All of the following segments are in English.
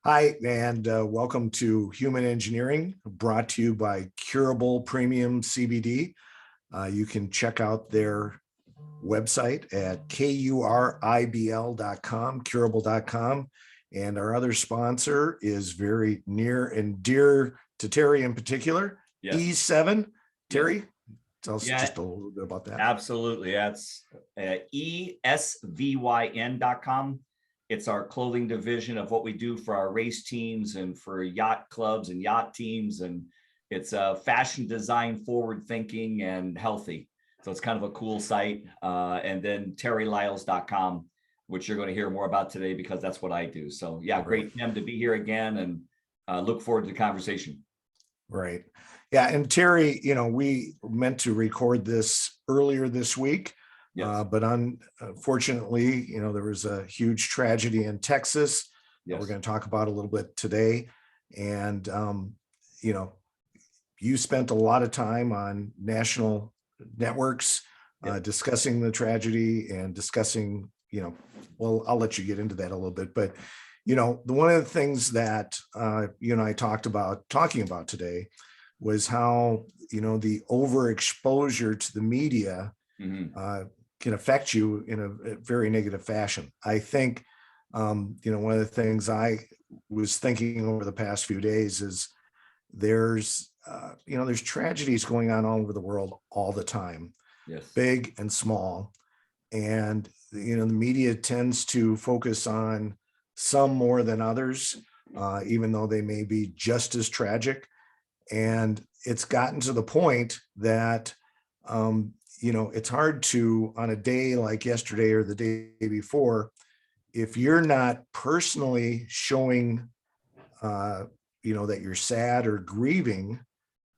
Hi, and welcome to Human Engineering, brought to you by Curable Premium CBD. You can check out their website at kuribl.com, curable.com. And our other sponsor is very near and dear to Terry in particular, Yes. E7. Terry, Yes. tell us just a little bit about that. Absolutely. That's ESVYN.com. It's our clothing division of what we do for our race teams and for yacht clubs and yacht teams. And it's fashion design, forward thinking, and healthy. So it's kind of a cool site. And then terrylyles.com, which you're going to hear more about today because that's what I do. So yeah, great, Tim, to be here again, and look forward to the conversation. Right. Yeah. And Terry, we meant to record this earlier this week. Yes. But unfortunately, there was a huge tragedy in Texas that we're going to talk about a little bit today. And, you spent a lot of time on national networks discussing the tragedy and discussing, well, I'll let you get into that a little bit. But, one of the things that you and I talking about today was how, the overexposure to the media can affect you in a very negative fashion. I think, one of the things I was thinking over the past few days is there's tragedies going on all over the world all the time, big and small. And, the media tends to focus on some more than others, even though they may be just as tragic. And it's gotten to the point that, it's hard to, on a day like yesterday or the day before, if you're not personally showing, that you're sad or grieving,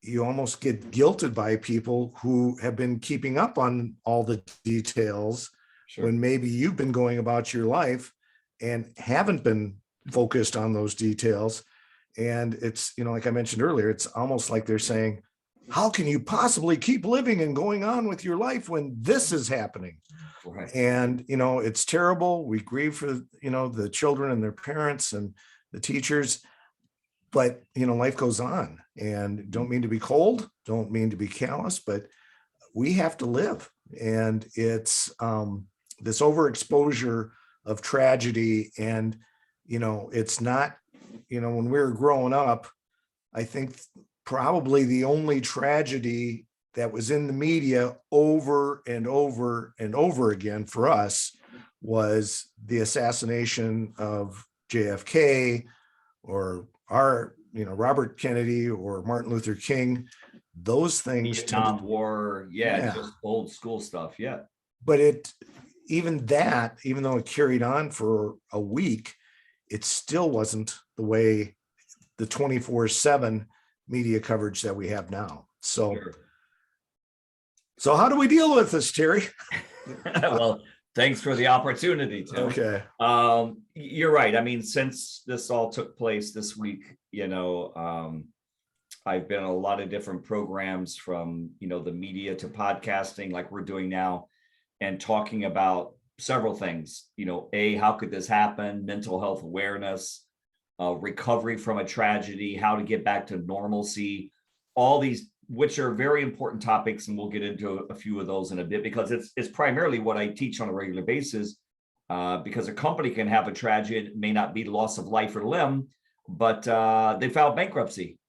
you almost get guilted by people who have been keeping up on all the details when maybe you've been going about your life and haven't been focused on those details. And it's, like I mentioned earlier, it's almost like they're saying, how can you possibly keep living and going on with your life when this is happening? Right. And, it's terrible. We grieve for, the children and their parents and the teachers, but, life goes on. And don't mean to be cold, don't mean to be callous, but we have to live. And it's this overexposure of tragedy. And, it's not, when we were growing up, I think probably the only tragedy that was in the media over and over and over again for us was the assassination of JFK or Robert Kennedy or Martin Luther King. Those things. Vietnam War, just old school stuff, But even though it carried on for a week, it still wasn't the way the 24/7 media coverage that we have now. So how do we deal with this, Terry? Well, thanks for the opportunity, Tim. Okay. You're right. I mean, since this all took place this week, I've been in a lot of different programs, from, the media to podcasting like we're doing now, and talking about several things. How could this happen? Mental health awareness, recovery from a tragedy, how to get back to normalcy, all these, which are very important topics. And we'll get into a few of those in a bit, because it's primarily what I teach on a regular basis, because a company can have a tragedy. It may not be loss of life or limb, but they filed bankruptcy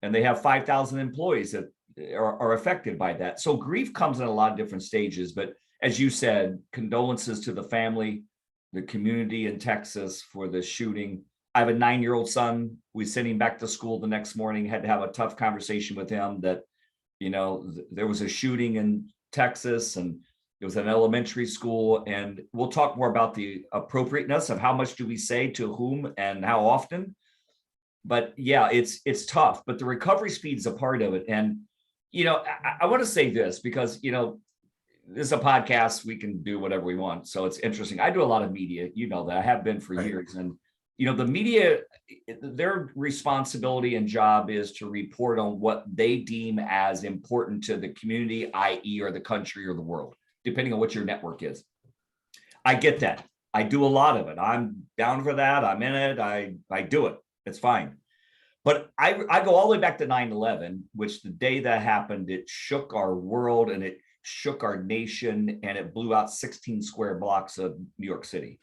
and they have 5,000 employees that are affected by that. So grief comes in a lot of different stages. But as you said, condolences to the family, the community in Texas for the shooting. I have a 9-year-old son. We sent him back to school the next morning, had to have a tough conversation with him that, there was a shooting in Texas and it was an elementary school. And we'll talk more about the appropriateness of how much do we say to whom and how often. But yeah, it's tough, but the recovery speed is a part of it. And, I want to say this because, this is a podcast. We can do whatever we want. So it's interesting. I do a lot of media, that I have been for years. And, the media, their responsibility and job is to report on what they deem as important to the community, i.e., or the country or the world, depending on what your network is. I get that. I do a lot of it. I'm down for that. I'm in it. I do it. It's fine. But I go all the way back to 9/11, which the day that happened, it shook our world and it shook our nation, and it blew out 16 square blocks of New York City.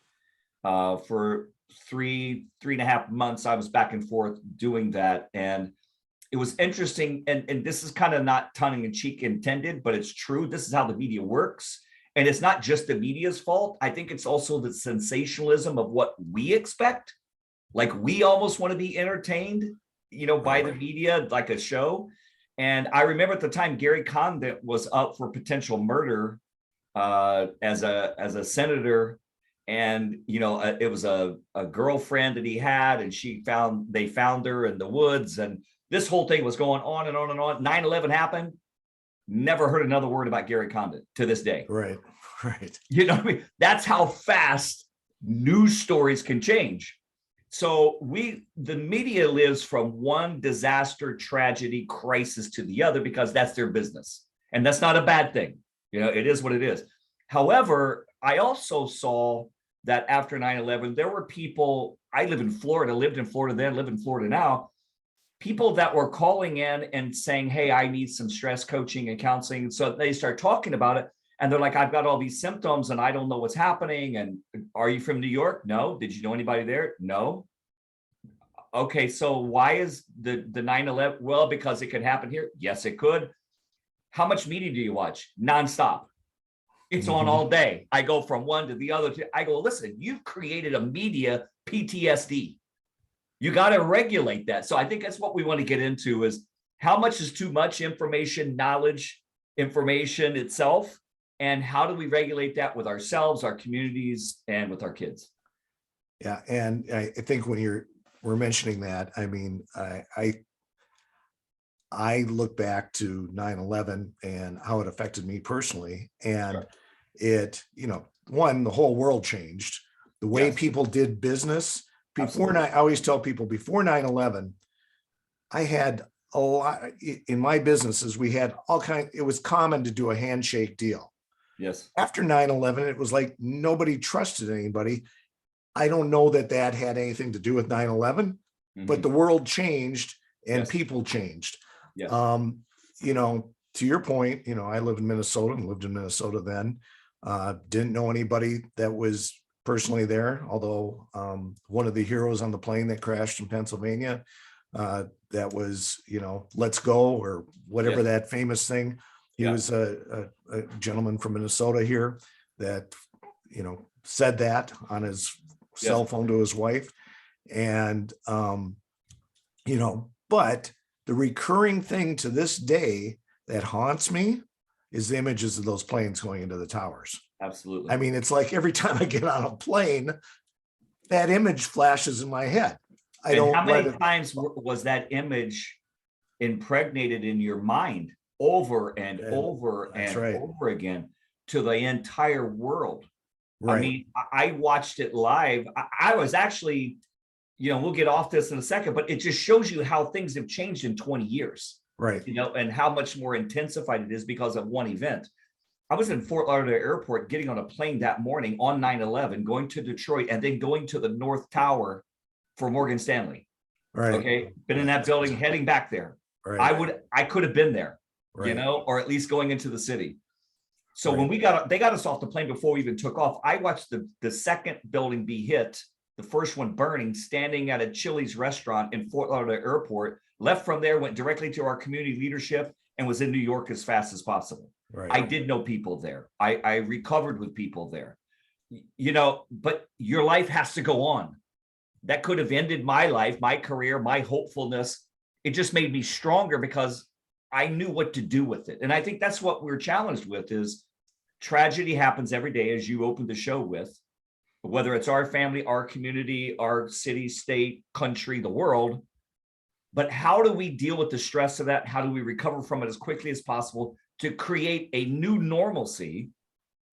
For three and a half months, I was back and forth doing that. And it was interesting. And this is kind of not tongue in cheek intended, but it's true. This is how the media works. And it's not just the media's fault. I think it's also the sensationalism of what we expect. Like we almost want to be entertained, by the media, like a show. And I remember at the time Gary Condit was up for potential murder as a senator. And it was a girlfriend that he had, and they found her in the woods, and this whole thing was going on and on and on. 9/11 happened. Never heard another word about Gary Condit to this day. Right. What I mean? That's how fast news stories can change. So the media lives from one disaster, tragedy, crisis to the other because that's their business. And that's not a bad thing. It is what it is. However, I also saw that after 9/11, there were people, I lived in Florida then, live in Florida now, people that were calling in and saying, hey, I need some stress coaching and counseling. So they start talking about it. And they're like, I've got all these symptoms and I don't know what's happening. And are you from New York? No. Did you know anybody there? No. Okay, so why is the 9/11? Well, because it could happen here. Yes, it could. How much media do you watch? Nonstop. It's on all day. I go from one to the other. I go, listen, you've created a media PTSD. You got to regulate that. So I think that's what we want to get into is how much is too much information, knowledge, information itself, and how do we regulate that with ourselves, our communities, and with our kids? Yeah. And I think when we're mentioning that, I mean, I look back to 9/11 and how it affected me personally. And Sure. it, the whole world changed. The way Yes. people did business Absolutely. I always tell people before 9/11, I had a lot in my businesses. We had it was common to do a handshake deal. Yes. After 9/11, it was like nobody trusted anybody. I don't know that had anything to do with 9/11, but the world changed and Yes. people changed. Yes. To your point, I live in Minnesota and lived in Minnesota then. Didn't know anybody that was personally there, although one of the heroes on the plane that crashed in Pennsylvania, that was, let's go or whatever Yeah. that famous thing. He Yeah. was a gentleman from Minnesota here that, said that on his cell phone to his wife. And, but the recurring thing to this day that haunts me is the images of those planes going into the towers. Absolutely. I mean, it's like every time I get on a plane, that image flashes in my head. How many times was that image impregnated in your mind over and over and over again to the entire world? Right. I mean, I watched it live. I was actually, we'll get off this in a second, but it just shows you how things have changed in 20 years. Right. And how much more intensified it is because of one event. I was in Fort Lauderdale Airport getting on a plane that morning on 9/11, going to Detroit, and then going to the North Tower for Morgan Stanley. Right. Okay. Been in that building, heading back there. Right. I could have been there, right. Or at least going into the city. So when they got us off the plane before we even took off, I watched the second building be hit, the first one burning, standing at a Chili's restaurant in Fort Lauderdale Airport, left from there, went directly to our community leadership, and was in New York as fast as possible. Right. I did know people there. I recovered with people there, but your life has to go on. That could have ended my life, my career, my hopefulness. It just made me stronger because I knew what to do with it. And I think that's what we're challenged with is tragedy happens every day, as you opened the show with, whether it's our family, our community, our city, state, country, the world. But how do we deal with the stress of that? How do we recover from it as quickly as possible to create a new normalcy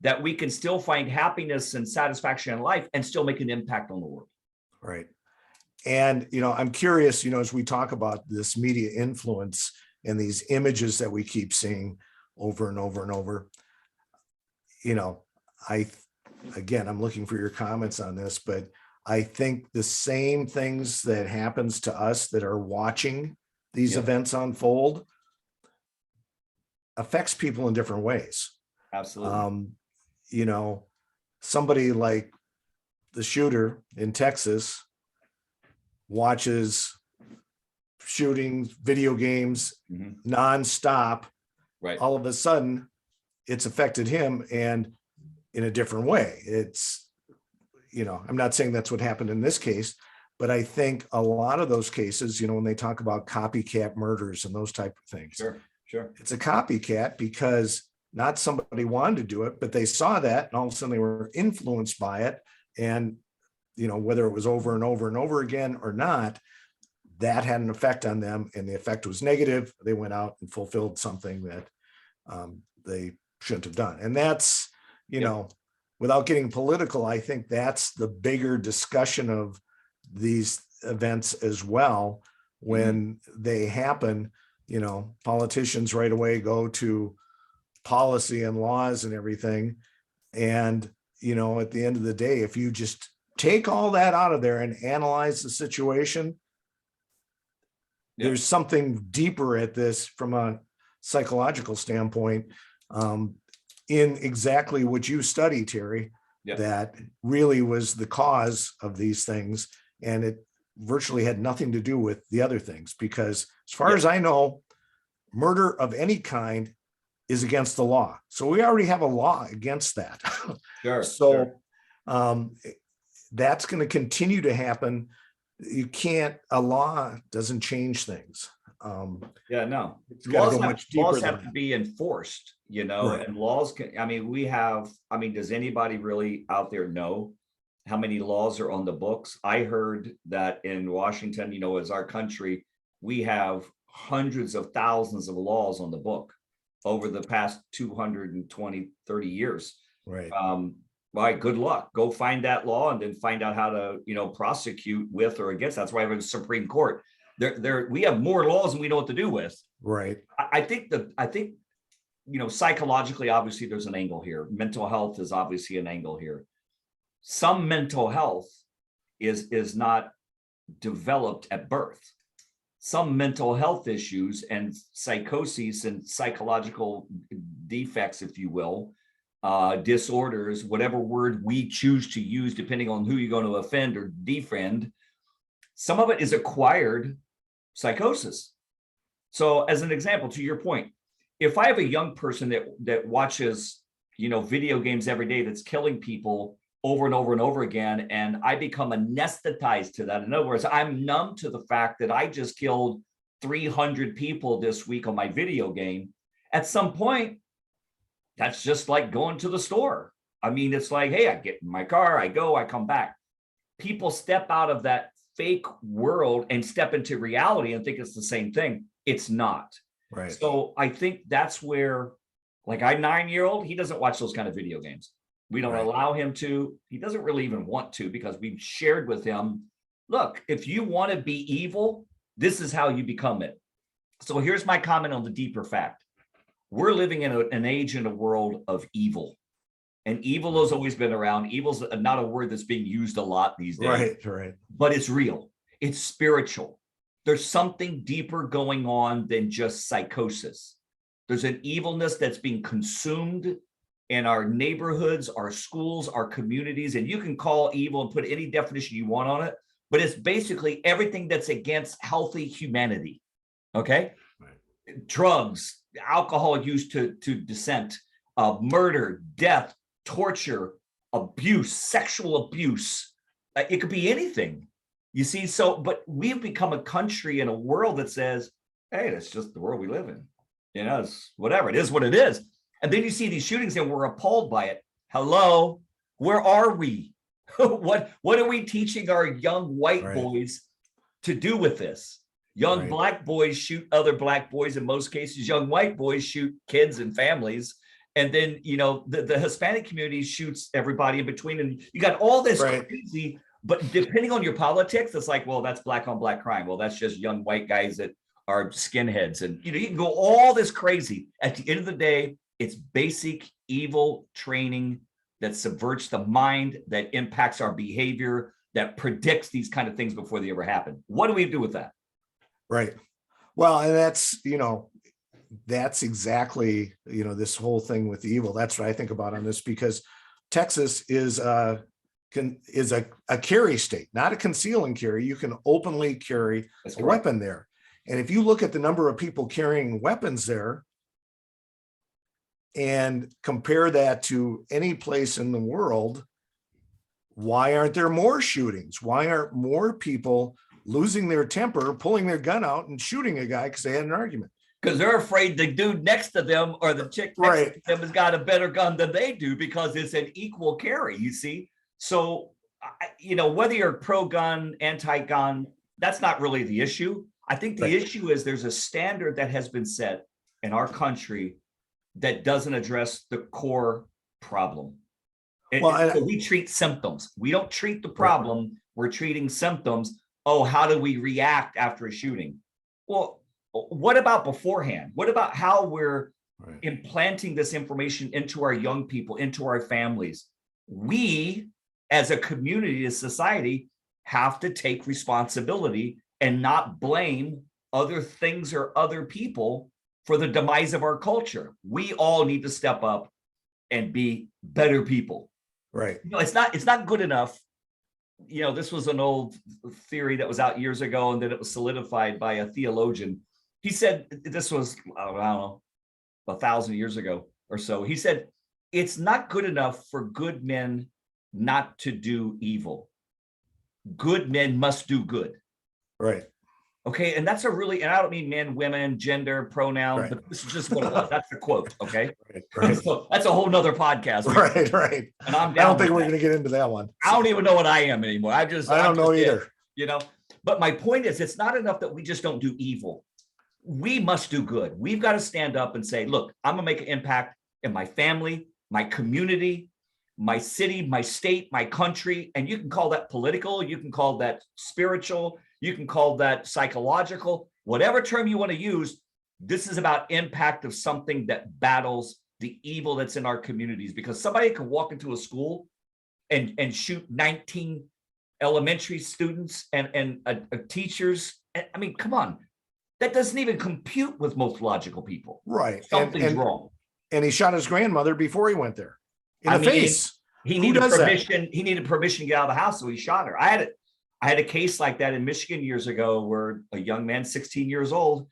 that we can still find happiness and satisfaction in life and still make an impact on the world? Right. And, I'm curious, as we talk about this media influence and these images that we keep seeing over and over and over, I'm looking for your comments on this, but I think the same things that happens to us that are watching these Yeah. events unfold affects people in different ways. Absolutely. You know, somebody like the shooter in Texas watches shootings, video games Mhm. nonstop. Right. All of a sudden, it's affected him, and in a different way. It's, I'm not saying that's what happened in this case, but I think a lot of those cases, when they talk about copycat murders and those type of things, Sure. Sure. it's a copycat because not somebody wanted to do it, but they saw that and all of a sudden they were influenced by it. And, whether it was over and over and over again or not, that had an effect on them, and the effect was negative. They went out and fulfilled something that they shouldn't have done. And that's, Yep. without getting political, I think that's the bigger discussion of these events as well. When they happen, politicians right away go to policy and laws and everything. And, at the end of the day, if you just take all that out of there and analyze the situation, Yep. there's something deeper at this from a psychological standpoint, in exactly what you study, Terry, Yep. that really was the cause of these things. And it virtually had nothing to do with the other things, because as far Yep. as I know, murder of any kind is against the law. So we already have a law against that. Sure. So Sure. that's going to continue to happen. A law doesn't change things. Yeah, no. It's got to go Laws much deeper than have to that. be enforced, Right. and laws can, does anybody really out there know how many laws are on the books? I heard that in Washington, as our country, we have hundreds of thousands of laws on the book over the past 220, 30 years. Right. Right, good luck. Go find that law and then find out how to, prosecute with or against. That's why we have a Supreme Court. We have more laws than we know what to do with. Right. I think psychologically, obviously, there's an angle here. Mental health is obviously an angle here. Some mental health is not developed at birth. Some mental health issues and psychoses and psychological defects, if you will, disorders, whatever word we choose to use, depending on who you're going to offend or defriend, some of it is acquired psychosis. So as an example, to your point, if I have a young person that watches, video games every day that's killing people over and over and over again, and I become anesthetized to that. In other words, I'm numb to the fact that I just killed 300 people this week on my video game. At some point, that's just like going to the store. I mean, it's like, hey, I get in my car, I go, I come back. People step out of that fake world and step into reality and think it's the same thing. It's not. Right. So I think that's where, like, our 9-year-old, he doesn't watch those kind of video games. We don't Right. allow him to. He doesn't really even want to, because we've shared with him, look, if you want to be evil, this is how you become it. So here's my comment on the deeper fact. We're living in an age in a world of evil. And evil has always been around. Evil's not a word that's being used a lot these days. Right. Right. But it's real. It's spiritual. There's something deeper going on than just psychosis. There's an evilness that's being consumed in our neighborhoods, our schools, our communities. And you can call evil and put any definition you want on it, but it's basically everything that's against healthy humanity. Okay? Right. Drugs, alcohol use to dissent, murder, death, torture, abuse, sexual abuse. It could be anything. You see, but we've become a country and a world that says, hey, that's just the world we live in. It's whatever. It is what it is. And then you see these shootings and we're appalled by it. Hello, where are we? What are we teaching our young white Right. boys to do with this? Young Right. black boys shoot other black boys. In most cases, young white boys shoot kids and families. And then, the Hispanic community shoots everybody in between. And you got all this Right. crazy, but depending on your politics, it's like, well, that's black on black crime. Well, that's just young white guys that are skinheads. And, you can go all this crazy. At the end of the day, it's basic evil training that subverts the mind, that impacts our behavior, that predicts these kind of things before they ever happen. What do we do with that? Right. Well, and that's exactly, this whole thing with evil. That's what I think about on this, because Texas is a carry state, not a conceal and carry. You can openly carry a weapon there. And if you look at the number of people carrying weapons there and compare that to any place in the world, why aren't there more shootings? Why aren't more people losing their temper, pulling their gun out and shooting a guy because they had an argument? Because they're afraid the dude next to them or the chick next to them has got a better gun than they do, because it's an equal carry, you see? So, whether you're pro-gun, anti-gun, that's not really the issue. I think the issue is there's a standard that has been set in our country that doesn't address the core problem. So we treat symptoms. We don't treat the problem. We're treating symptoms. Oh, how do we react after a shooting? Well, what about beforehand? What about how we're implanting this information into our young people, into our families? We, as a community, as society, have to take responsibility and not blame other things or other people for the demise of our culture. We all need to step up and be better people. Right. It's not good enough. This was an old theory that was out years ago, and then it was solidified by a theologian. He said, this was, I don't know, 1,000 years ago or so. He said, it's not good enough for good men not to do evil. Good men must do good. Right. Okay. And that's and I don't mean men, women, gender, pronoun, but this is just what it was. That's the quote. Okay. Right. So that's a whole nother podcast. Right. And I don't think we're going to get into that one. I don't even know what I am anymore. I don't know either. But my point is, it's not enough that we just don't do evil. We must do good. We've got to stand up and say, look, I'm going to make an impact in my family, my community, my city, my state, my country. And you can call that political. You can call that spiritual. You can call that psychological, whatever term you want to use. This is about impact of something that battles the evil that's in our communities, because somebody can walk into a school and shoot 19 elementary students and teachers. I mean, come on. That doesn't even compute with most logical people. Right. Something's wrong. And he shot his grandmother before he went there in the face. He needed permission. He needed permission to get out of the house, so he shot her. I had a case like that in Michigan years ago, where a young man, 16 years old,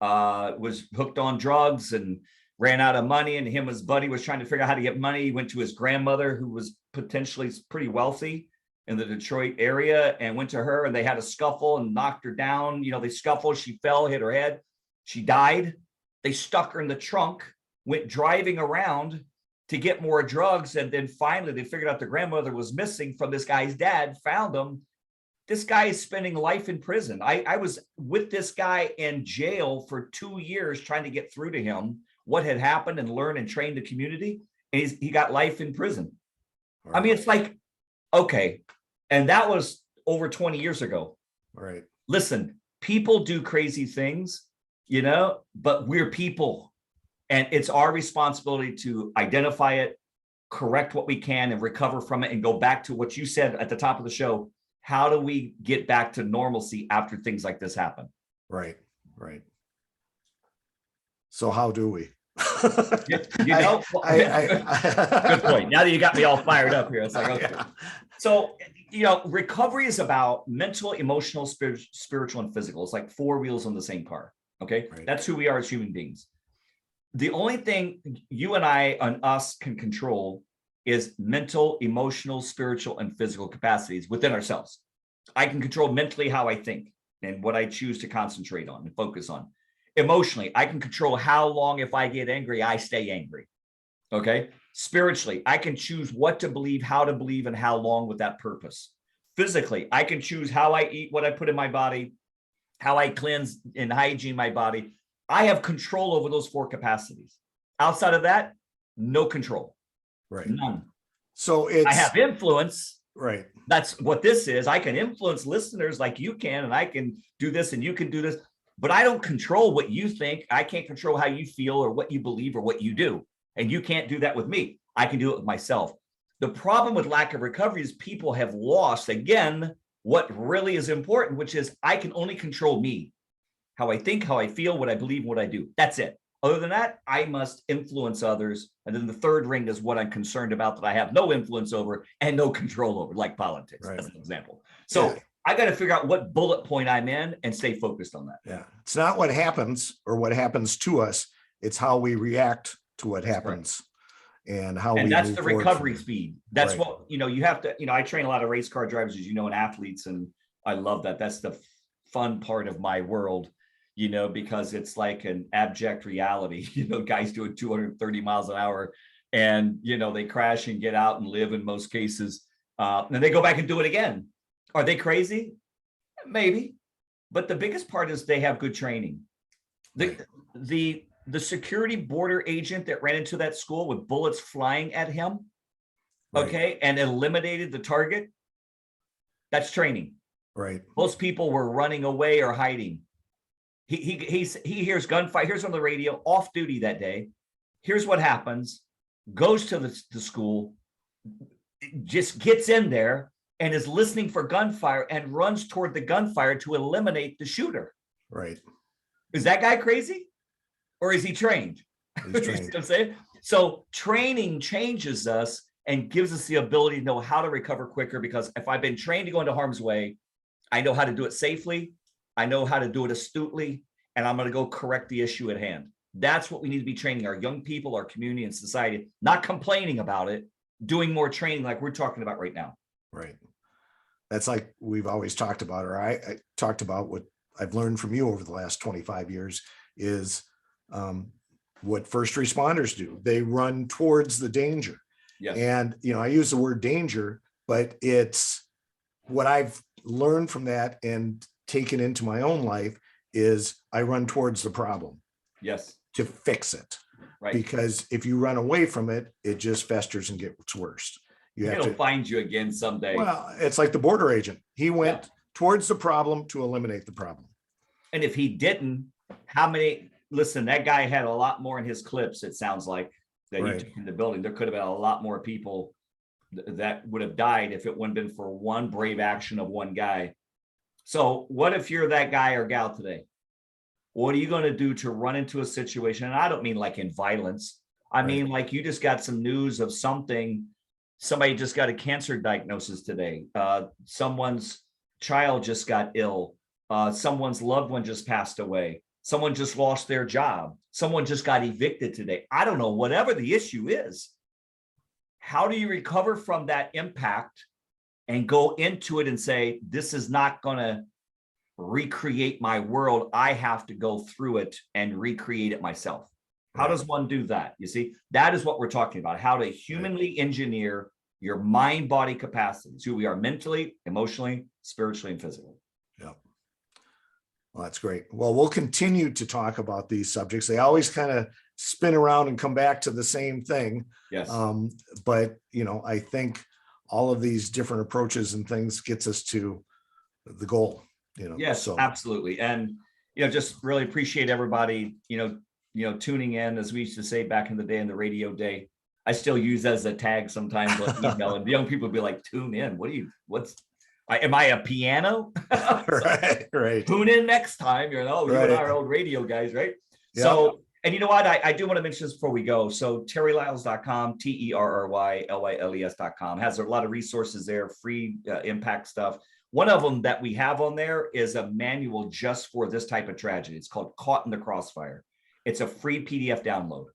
was hooked on drugs and ran out of money. And him and his buddy was trying to figure out how to get money. He went to his grandmother, who was potentially pretty wealthy in the Detroit area, and went to her, and they had a scuffle and knocked her down. They scuffled. She fell, hit her head. She died. They stuck her in the trunk, went driving around to get more drugs. And then finally they figured out the grandmother was missing from this guy's dad, found him. This guy is spending life in prison. I was with this guy in jail for 2 years trying to get through to him what had happened and learn and train the community. And he got life in prison. Right. I mean, it's like, okay. And that was over 20 years ago. Right. Listen, people do crazy things, but we're people. And it's our responsibility to identify it, correct what we can, and recover from it, and go back to what you said at the top of the show. How do we get back to normalcy after things like this happen? Right. So how do we? Good point. Now that you got me all fired up here, it's like, okay. Yeah. So, recovery is about mental, emotional, spiritual, and physical. It's like 4 wheels on the same car. Okay. Right. That's who we are as human beings. The only thing you and I and us can control is mental, emotional, spiritual, and physical capacities within ourselves. I can control mentally how I think and what I choose to concentrate on and focus on. Emotionally, I can control how long, if I get angry, I stay angry. Okay. Spiritually, I can choose what to believe, how to believe, and how long with that purpose. Physically, I can choose how I eat, what I put in my body, how I cleanse and hygiene my body. I have control over those 4 capacities. Outside of that, no control. Right. None. So I have influence. Right. That's what this is. I can influence listeners like you can, and I can do this and you can do this, but I don't control what you think. I can't control how you feel or what you believe or what you do. And you can't do that with me. I can do it with myself. The problem with lack of recovery is people have lost, again, what really is important, which is I can only control me, how I think, how I feel, what I believe, what I do. That's it. Other than that, I must influence others. And then the third ring is what I'm concerned about that I have no influence over and no control over, like politics, Right. as an example. So I got to figure out what bullet point I'm in and stay focused on that. Yeah. It's not what happens or what happens to us. It's how we react to what happens and how we that's move the forward recovery from it. speed. That's Right. what, you have to, I train a lot of race car drivers, as you know, and athletes. And I love that. That's the fun part of my world, because it's like an abject reality, guys doing 230 miles an hour and, they crash and get out and live in most cases. And they go back and do it again. Are they crazy? Maybe. But the biggest part is they have good training. The security border agent that ran into that school with bullets flying at him, and eliminated the target, that's training. Right. Most people were running away or hiding. He hears gunfire, here's on the radio, off duty that day. Here's what happens, goes to the school, just gets in there and is listening for gunfire and runs toward the gunfire to eliminate the shooter. Right. Is that guy crazy? Or is he trained? He's trained. You see what I'm saying? So training changes us and gives us the ability to know how to recover quicker, because if I've been trained to go into harm's way, I know how to do it safely. I know how to do it astutely, and I'm going to go correct the issue at hand. That's what we need to be training our young people, our community and society, not complaining about it, doing more training like we're talking about right now. Right. That's like we've always talked about, or I talked about what I've learned from you over the last 25 years is what first responders do. They run towards the danger. Yes. And, I use the word danger, but it's what I've learned from that and taken into my own life is I run towards the problem. Yes. To fix it. Right. Because if you run away from it, it just festers and gets worse. It'll find you again someday. Well, it's like the border agent. He went towards the problem to eliminate the problem. And if he didn't, listen, that guy had a lot more in his clips, it sounds like, that he took in the building. There could have been a lot more people that would have died if it wouldn't have been for one brave action of one guy. So what if you're that guy or gal today? What are you going to do to run into a situation? And I don't mean like in violence. I mean, like you just got some news of something. Somebody just got a cancer diagnosis today. Someone's child just got ill. Someone's loved one just passed away. Someone just lost their job. Someone just got evicted today. I don't know, whatever the issue is. How do you recover from that impact and go into it and say, this is not going to recreate my world. I have to go through it and recreate it myself. How does one do that? You see, that is what we're talking about, how to humanly engineer your mind, body capacities, who we are mentally, emotionally, spiritually, and physically. Yeah. Well, that's great. Well, we'll continue to talk about these subjects. They always kind of spin around and come back to the same thing. Yes. But, I think all of these different approaches and things gets us to the goal, Yes, so. Absolutely. And, just really appreciate everybody, tuning in, as we used to say back in the day in the radio day. I still use as a tag sometimes on email, and the young people would be like, tune in. Am I a piano? Right. Tune in next time. You and our old radio guys, right? Yep. So, and you know what? I do want to mention this before we go. So terrylyles.com, TERRYLYLES.com has a lot of resources there, free impact stuff. One of them that we have on there is a manual just for this type of tragedy. It's called Caught in the Crossfire. It's a free PDF download.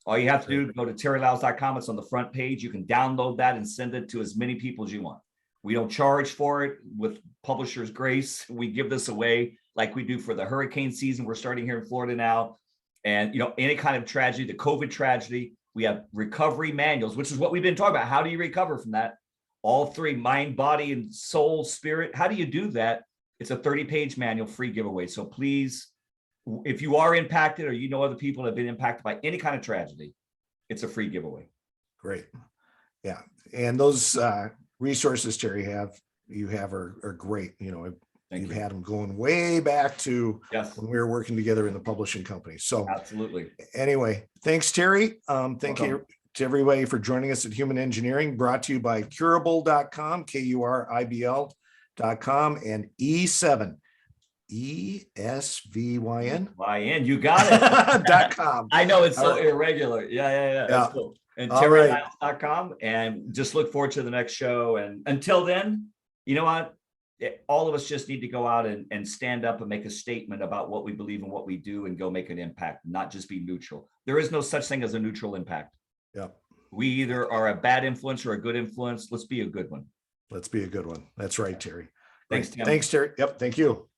All you have to do is go to terrylyles.com. It's on the front page. You can download that and send it to as many people as you want. We don't charge for it. With Publishers Grace, we give this away like we do for the hurricane season. We're starting here in Florida now. And, any kind of tragedy, the COVID tragedy, we have recovery manuals, which is what we've been talking about. How do you recover from that? All three, mind, body, and soul, spirit. How do you do that? It's a 30-page manual, free giveaway. So please, if you are impacted or other people that have been impacted by any kind of tragedy, it's a free giveaway. Great. Yeah. And those resources, Terry, you have are great. You've had them going way back to when we were working together in the publishing company. So absolutely. Anyway, thanks, Terry. Thank you to everybody for joining us at Human Engineering, brought to you by curable.com, Kuribl.com, and E7, ESVYN. YN, you got it. .com. I know it's so All right. irregular. Yeah. That's Yeah. cool. And All right. terryhiles.com, and just look forward to the next show. And until then, you know what? All of us just need to go out and stand up and make a statement about what we believe and what we do and go make an impact, not just be neutral. There is no such thing as a neutral impact. Yeah. We either are a bad influence or a good influence. Let's be a good one. Let's be a good one. That's right, Terry. Thanks, Great. Tim. Thanks, Terry. Yep. Thank you.